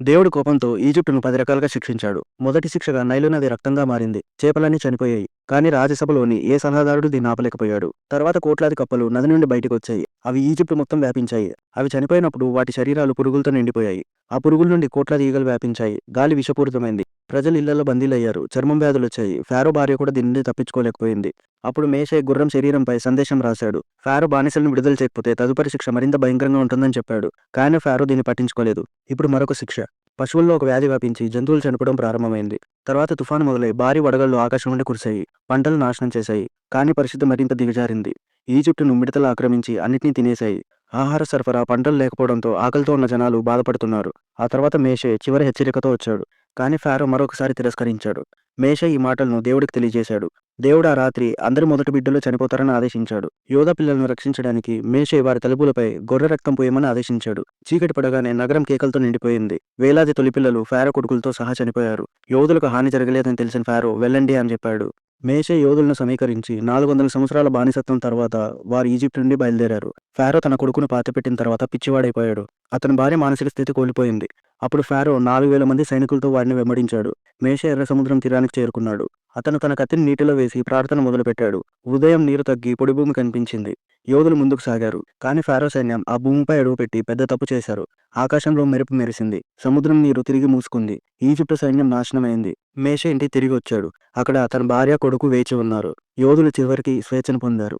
దేవుడు కోపంతో ఈజిప్టును 10 రకాలుగా శిక్షించాడు. మొదటి శిక్షగా నైలు నది రక్తంగా మారింది. చేపలన్నీ చనిపోయాయి. కానీ రాజ్యసభలోని ఏ సలహాదారుడు దీన్ని ఆపలేకపోయాడు. తర్వాత కోట్లాది కప్పలు నది నుండి బయటకొచ్చాయి. అవి ఈజిప్టు మొత్తం వ్యాపించాయి. అవి చనిపోయినప్పుడు వాటి శరీరాలు పురుగులతో నిండిపోయాయి. ఆ పురుగుల నుండి కోట్లాది ఈగలు వ్యాపించాయి. గాలి విషపూరితమైంది. ప్రజలు ఇళ్లలో బందీలయ్యారు. చర్మం వ్యాధులొచ్చాయి. ఫారో భార్య కూడా దీని నుండి తప్పించుకోలేకపోయింది. అప్పుడు మేషే గుర్రం శరీరంపై సందేశం రాశాడు. ఫారో బానిసలను విడుదల చేయకపోతే తదుపరి శిక్ష మరింత భయంకరంగా ఉంటుందని చెప్పాడు. కానీ ఫారో దీన్ని పట్టించుకోలేదు. ఇప్పుడు మరొక శిక్ష. పశువుల్లో ఒక వ్యాధి వ్యాపించి జంతువులు చనిపోవడం ప్రారంభమైంది. తర్వాత తుఫాను మొదలై భారీ వడగళ్లు ఆకాశం నుండి కురిశాయి. పంటలు నాశనం చేశాయి. కానీ పరిస్థితి మరింత దిగజారింది. ఈజిప్టును మిడతలు ఆక్రమించి అన్నిటినీ తినేశాయి. ఆహార సరఫరా, పంటలు లేకపోవడంతో ఆకలితో ఉన్న జనాలు బాధపడుతున్నారు. ఆ తర్వాత మేషే చివరి హెచ్చరికతో వచ్చాడు. కానీ ఫారో మరొకసారి తిరస్కరించాడు. మేషే ఈ మాటలను దేవుడికి తెలియజేశాడు. దేవుడు ఆ రాత్రి అందరి మొదటి బిడ్డలు చనిపోతారని ఆదేశించాడు. యోధా పిల్లలను రక్షించడానికి మేషే వారి తలుపులపై గొర్రె రక్తం పోయమని ఆదేశించాడు. చీకటి పడగానే నగరం కేకలతో నిండిపోయింది. వేలాది తొలిపిల్లలు ఫారో కొడుకులతో సహా చనిపోయారు. యోధులకు హాని జరగలేదని తెలిసిన ఫారో వెళ్ళండి అని చెప్పాడు. మేషే యోధులను సమీకరించి 400 సంవత్సరాల బానిసత్వం తర్వాత వారు ఈజిప్టు నుండి బయలుదేరారు. ఫారో తన కొడుకును పాతిపెట్టిన తర్వాత పిచ్చివాడైపోయాడు. అతని భార్య మానసిక స్థితి కోల్పోయింది. అప్పుడు ఫారో 4000 మంది సైనికులతో వారిని వెంబడించాడు. మేషే ఎర్ర సముద్రం తీరానికి చేరుకున్నాడు. అతను తన కత్తిని నీటిలో వేసి ప్రార్థన మొదలుపెట్టాడు. ఉదయం నీరు తగ్గి పొడి భూమి కనిపించింది. యోధులు ముందుకు సాగారు. కానీ ఫారో సైన్యం ఆ భూమిపై అడుగుపెట్టి పెద్ద తప్పు చేశారు. ఆకాశంలో మెరుపు మెరిసింది. సముద్రం నీరు తిరిగి మూసుకుంది. ఈజిప్టు సైన్యం నాశనమైంది. మేషే ఇంటికి తిరిగి వచ్చాడు. అక్కడ తన భార్య, కొడుకు వేచి ఉన్నారు. యోధులు చివరికి స్వేచ్ఛను పొందారు.